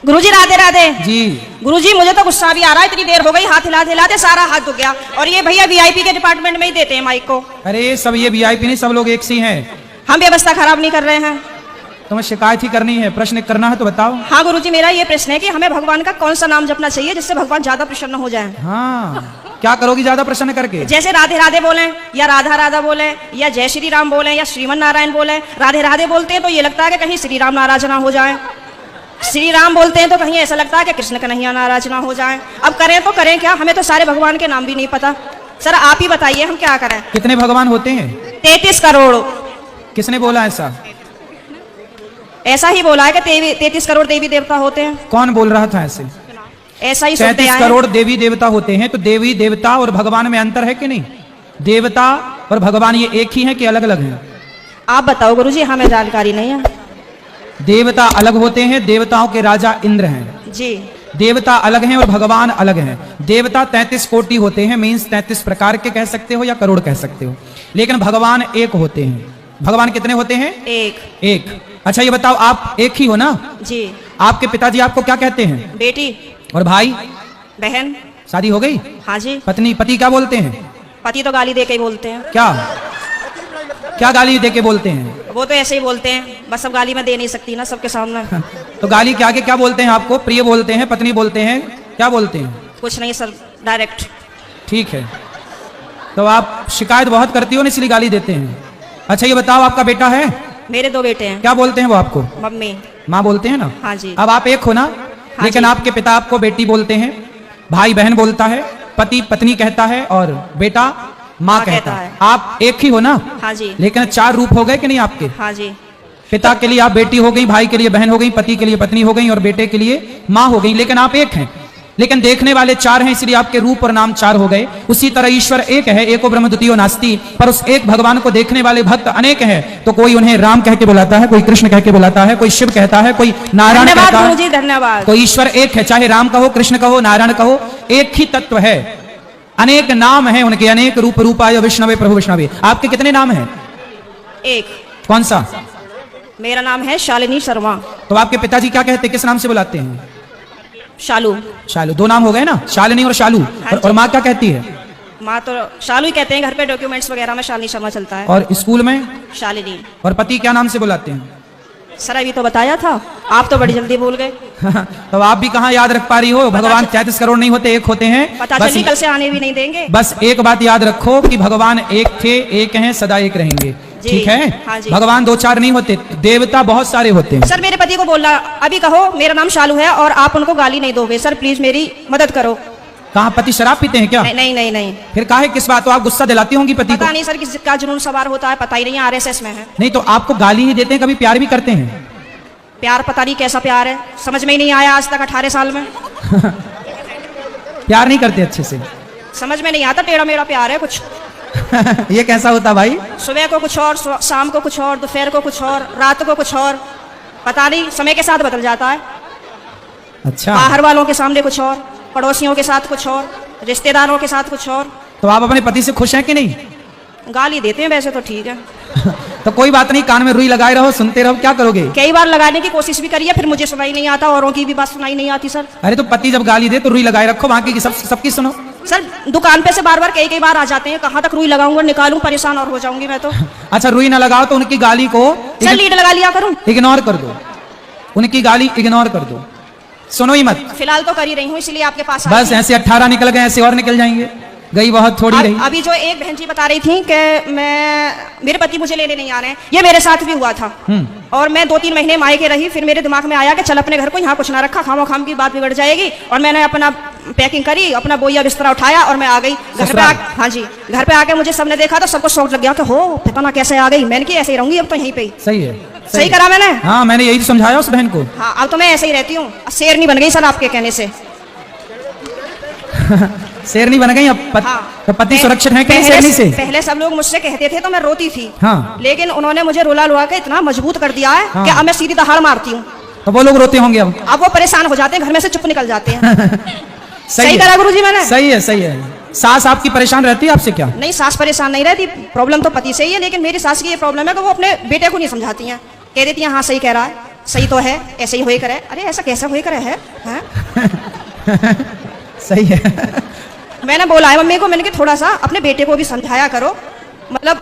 गुरुजी राधे राधे जी। गुरुजी मुझे तो गुस्सा भी आ रहा है, इतनी देर हो गई, हाथ हिलाते हिलाते सारा हाथ दुख गया। और ये भैया वीआईपी के डिपार्टमेंट में ही देते हैं माइक को। अरे सब ये वीआईपी नहीं, सब लोग एक सी हैं। हम व्यवस्था खराब नहीं कर रहे हैं। तुम्हें शिकायत ही करनी है, प्रश्न करना है तो बताओ। हाँ गुरुजी, मेरा ये प्रश्न है कि हमें भगवान का कौन सा नाम जपना चाहिए जिससे भगवान ज्यादा प्रसन्न हो जाए। हाँ, क्या करोगी ज्यादा प्रश्न करके? जैसे राधे राधे बोले या राधा राधा बोले या जय श्री राम बोले या श्रीमन नारायण बोले। राधे राधे बोलते हैं तो ये लगता है कि कहीं श्री राम नाराज ना हो जाए, श्री राम बोलते हैं तो कहीं ऐसा लगता है कि कृष्ण कन्हैया नाराज ना हो जाए। अब करें तो करें क्या, हमें तो सारे भगवान के नाम भी नहीं पता। सर आप ही बताइए हम क्या करें। कितने भगवान होते हैं? 33 करोड़। किसने बोला ऐसा? ऐसा ही बोला है कि 33 करोड़ देवी देवता होते हैं। कौन बोल रहा था ऐसे? ऐसा ही 33 करोड़ देवी देवता होते हैं, तो देवी देवता और भगवान में अंतर है कि नहीं? देवता और भगवान ये एक ही है कि अलग अलग हैं? आप बताओ गुरुजी, हमें जानकारी नहीं है। देवता अलग होते हैं, देवताओं के राजा इंद्र हैं जी। देवता अलग हैं और भगवान अलग हैं। देवता 33 कोटि होते हैं, मीन्स 33 प्रकार के कह सकते हो या करोड़ कह सकते हो, लेकिन भगवान एक होते हैं। भगवान कितने होते हैं? एक। अच्छा ये बताओ, आप एक ही हो ना? जी। आपके पिताजी आपको क्या कहते हैं? बेटी। और भाई? बहन। शादी हो गई? हाँ जी। पत्नी? पति क्या बोलते हैं? पति तो गाली दे के बोलते हैं। क्या गाली दे के बोलते हैं? वो तो ऐसे ही बोलते हैं, बस अब गाली मैं दे नहीं सकती ना सबके सामने। तो गाली के आगे क्या बोलते हैं आपको? प्रिय बोलते हैं, पत्नी बोलते हैं, क्या बोलते हैं? कुछ नहीं सर, डायरेक्ट। ठीक है, तो आप शिकायत बहुत करती हो ना, इसलिए गाली देते हैं। अच्छा ये बताओ, आपका बेटा है? मेरे 2 बेटे हैं। क्या बोलते हैं वो आपको? मम्मी। माँ बोलते हैं ना? हाँ जी। अब आप एक हो ना? हाँ लेकिन जी। आपके पिता आपको बेटी बोलते हैं, भाई बहन बोलता है, पति पत्नी कहता है और बेटा माँ कहता है। आप एक ही हो ना? हाँ जी। लेकिन 4 रूप हो गए कि नहीं आपके? हाँ जी। पिता के लिए आप बेटी हो गई, भाई के लिए बहन हो गई, पति के लिए पत्नी हो गई और बेटे के लिए माँ हो गई, लेकिन आप एक हैं। लेकिन देखने वाले 4 हैं, इसलिए आपके रूप और नाम 4 हो गए। उसी तरह ईश्वर एक है, एको ब्रह्म द्वितीयो नास्ति, पर उस एक भगवान को देखने वाले भक्त अनेक हैं। तो कोई उन्हें राम कह के बुलाता है, कोई कृष्ण कह के बुलाता है, कोई शिव कहता है, कोई नारायण कहता है। जी धन्यवाद। तो ईश्वर एक है, चाहे राम कहो, कृष्ण कहो, नारायण कहो, एक ही तत्व है। अनेक नाम है उनके, अनेक रूप रूपाय विष्णवे प्रभु विष्णवे। आपके कितने नाम हैं? एक। कौन सा? मेरा नाम है शालिनी शर्मा। तो आपके पिताजी क्या कहते हैं, किस नाम से बुलाते हैं? शालू। शालू। 2 नाम हो गए ना, शालिनी और शालू। हाँ और माँ क्या कहती है? माँ तो शालू ही कहते हैं, घर पे डॉक्यूमेंट्स वगैरह में शालिनी शर्मा चलता है। और स्कूल में? शालिनी। और पति क्या नाम से बुलाते हैं? सर अभी तो बताया था, आप तो बड़ी जल्दी भूल गए। तो आप भी कहाँ याद रख पा रही हो? भगवान 33 करोड़ नहीं होते, एक होते हैं। पता चली कल से आने भी नहीं देंगे। बस एक बात याद रखो कि भगवान एक थे, एक हैं, सदा एक रहेंगे। ठीक है? हाँ जी। भगवान 2-4 नहीं होते, देवता बहुत सारे होते हैं। सर मेरे पति को बोलना अभी, कहो मेरा नाम शालू है और आप उनको गाली नहीं दोगे। सर प्लीज मेरी मदद करो। कहाँ पति शराब पीते हैं क्या? नहीं नहीं नहीं। फिर काहे किस बात? तो आप गुस्सा दिलाती होंगी पति को? पता नहीं सर किसका जुनून सवार होता है, पता ही नहीं, आरएसएस में है। नहीं तो आपको गाली ही देते हैं, कभी प्यार भी करते हैं? प्यार पता नहीं कैसा प्यार है, समझ में ही नहीं आया आज तक 18 साल में। प्यार नहीं करते अच्छे से? समझ में नहीं आता, टेढ़ा मेरा प्यार है कुछ। ये कैसा होता भाई? सुबह को कुछ और, शाम को कुछ और, दोपहर को कुछ और, रात को कुछ और, पता नहीं समय के साथ बदल जाता है। अच्छा। बाहर वालों के सामने कुछ और, पड़ोसियों के साथ कुछ और, रिश्तेदारों के साथ कुछ और। तो आप अपने पति से खुश हैं कि नहीं? गाली देते हैं वैसे तो ठीक है। तो कोई बात नहीं, कान में रुई लगाए रहो, सुनते रहो, क्या करोगे? कई बार लगाने की कोशिश भी करिए, फिर मुझे सुनाई नहीं आता, औरों की भी बात सुनाई नहीं आती सर। अरे तो पति जब गाली दे तो रुई लगाए रखो, बाकी की सबकी सुनो। सर दुकान पे से बार बार कई बार आ जाते हैं, कहाँ तक रुई लगाऊंगा, निकालूं, परेशान और हो जाऊंगी मैं तो। अच्छा रुई ना लगाओ तो उनकी गाली को सर लीड लगा लिया करूं? इग्नोर कर दो, उनकी गाली इग्नोर कर दो, सुनो ही मत। फिलहाल तो कर ही रही हूँ, इसलिए आपके पास बस ऐसे 18 निकल गए, ऐसे और निकल जाएंगे, गई बहुत थोड़ी रही। अभी जो एक बहन जी बता रही थी कि मेरे पति मुझे लेने नहीं आ रहे हैं, ये मेरे साथ भी हुआ था। और मैं 2-3 महीने मायके रही, फिर मेरे दिमाग में आया कि चल अपने घर को, यहाँ कुछ ना रखा, खामो खाम की बात बिगड़ जाएगी। और मैंने अपना पैकिंग करी, अपना बोया बिस्तरा उठाया और मैं आ गई घर पे। हाँ जी, घर पे आके मुझे सबने देखा तो सबको शौक लग गया कि हो पता ना कैसे आ गई। मैंने कि ऐसे ही रहूंगी अब तो यहीं पे। सही है, सही करा मैंने? हाँ मैंने यही समझाया उस बहन को। हाँ अब तो मैं ऐसे ही रहती हूँ, शेरनी बन गई सर आपके कहने से। शेरनी बन गई अब? तो पति सुरक्षित है कि शेरनी से? पहले सब लोग मुझसे कहते थे तो मैं रोती थी। हाँ। लेकिन उन्होंने मुझे रुला लुआ के इतना मजबूत कर दिया है कि अब मैं सीधी दहाड़ मारती हूँ। तो वो लोग रोते होंगे अब? अब वो परेशान हो जाते हैं, घर में से चुप निकल जाते हैं। सही करा गुरुजी मैंने? सही है, सही है। सास आपकी परेशान रहती है आपसे क्या? नहीं, सास परेशान नहीं रहती, प्रॉब्लम तो पति से ही है। लेकिन मेरी सास की ये प्रॉब्लम है कि वो अपने बेटे को नहीं समझाती हैं, कह देती हैं हाँ सही कह रहा है, सही तो है, ऐसे ही होए करे। अरे ऐसा कैसा होए करे है, हाँ? सही है। मैंने बोला है मम्मी को, मैंने कि थोड़ा सा अपने बेटे को भी समझाया करो, मतलब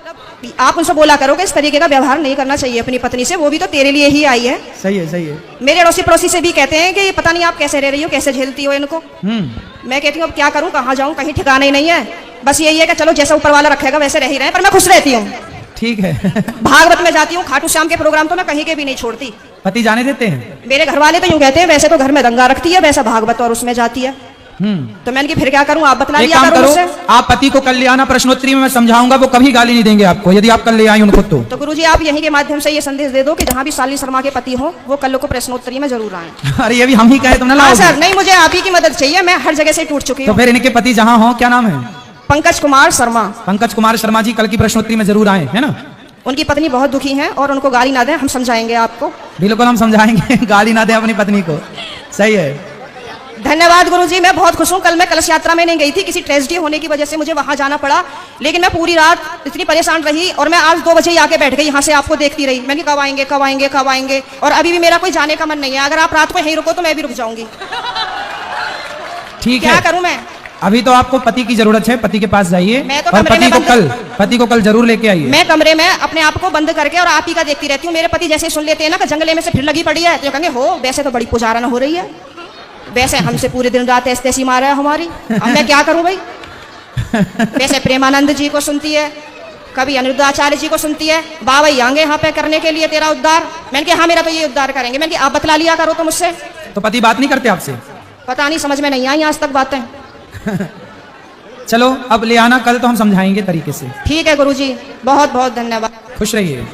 आप उनसे बोला करो कि इस तरीके का व्यवहार नहीं करना चाहिए अपनी पत्नी से, वो भी तो तेरे लिए ही आई है। सही है, सही है। मेरे अड़ोसी पड़ोसी से भी कहते हैं कि पता नहीं आप कैसे रह रही हो, कैसे झेलती हो इनको। मैं कहती हूँ अब क्या करूँ, कहाँ जाऊँ, कहीं ठिकाना ही नहीं है। बस यही है कि चलो जैसा ऊपर वाला रखेगा वैसे रह ही रहे, पर मैं खुश रहती हूँ। ठीक है। भागवत में जाती हूँ, खाटू श्याम के प्रोग्राम तो मैं कहीं के भी नहीं छोड़ती। पति जाने देते हैं? मेरे घर वाले तो यूँ कहते हैं वैसे तो घर में दंगा रखती है, वैसा भागवत और उसमें जाती है। तो मैंने कि फिर क्या करूं, आप बतला एक दिया काम करो करो, मुझसे। आप पति को कल ले आना, प्रश्नोत्तरी में मैं समझाऊंगा, वो कभी गाली नहीं देंगे आपको यदि आप कल ले आई उनको। तो गुरुजी आप यहीं के माध्यम से ये संदेश दे दो कि जहाँ भी शालिनी शर्मा के पति हो वो कल को प्रश्नोत्तरी में जरूर आए। अरे ये भी हम ही कहे तुमने हाँ लाओगे? सर, नहीं मुझे आप ही की मदद चाहिए, मैं हर जगह से टूट चुकी तो हूँ। फिर इनके पति जहाँ हो, क्या नाम है? पंकज कुमार शर्मा। पंकज कुमार शर्मा जी कल की प्रश्नोत्तरी में जरूर आए, है ना? उनकी पत्नी बहुत दुखी है और उनको गाली ना दें, हम समझाएंगे आपको। बिल्कुल हम समझाएंगे, गाली ना दें अपनी पत्नी को। सही है। धन्यवाद गुरुजी, मैं बहुत खुश हूँ। कल मैं कलश यात्रा में नहीं गई थी, किसी ट्रेजेडी होने की वजह से मुझे वहां जाना पड़ा, लेकिन मैं पूरी रात इतनी परेशान रही और मैं आज 2 बजे ही आके बैठ गई, यहाँ से आपको देखती रही। मैंने कब आएंगे कब आएंगे कब आएंगे, और अभी भी मेरा कोई जाने का मन नहीं है। अगर आप रात को यहीं रुको तो मैं भी रुक जाऊंगी। ठीक क्या है, करूं मैं? अभी तो आपको पति की जरूरत है, पति के पास जाइए मैं तो और कमरे में पति को कल जरूर लेके आइए। मैं कमरे में अपने आप को बंद करके और आप ही का देखती रहती हूँ। मेरे पति जैसे सुन लेते हैं ना कि जंगले में से फिर लगी पड़ी है, तो कहेंगे हो वैसे तो बड़ी पुजारन हो रही है, वैसे हमसे पूरे दिन रात ऐसी तैसी मारा है हमारी, अब मैं क्या करूं भाई। वैसे प्रेमानंद जी को सुनती है, कभी अनिरुद्धाचार्य जी को सुनती है, बाबा आएंगे यहाँ पे करने के लिए तेरा उद्धार। मैंने कहा हाँ मेरा तो ये उद्धार करेंगे। मैंने कहा आप बतला लिया करो तो मुझसे। तो पति बात नहीं करते आपसे? पता नहीं, समझ में नहीं आई आज तक बातें। चलो अब ले आना कल, तो हम समझाएंगे तरीके से। ठीक है गुरुजी, बहुत बहुत धन्यवाद। खुश रहिए।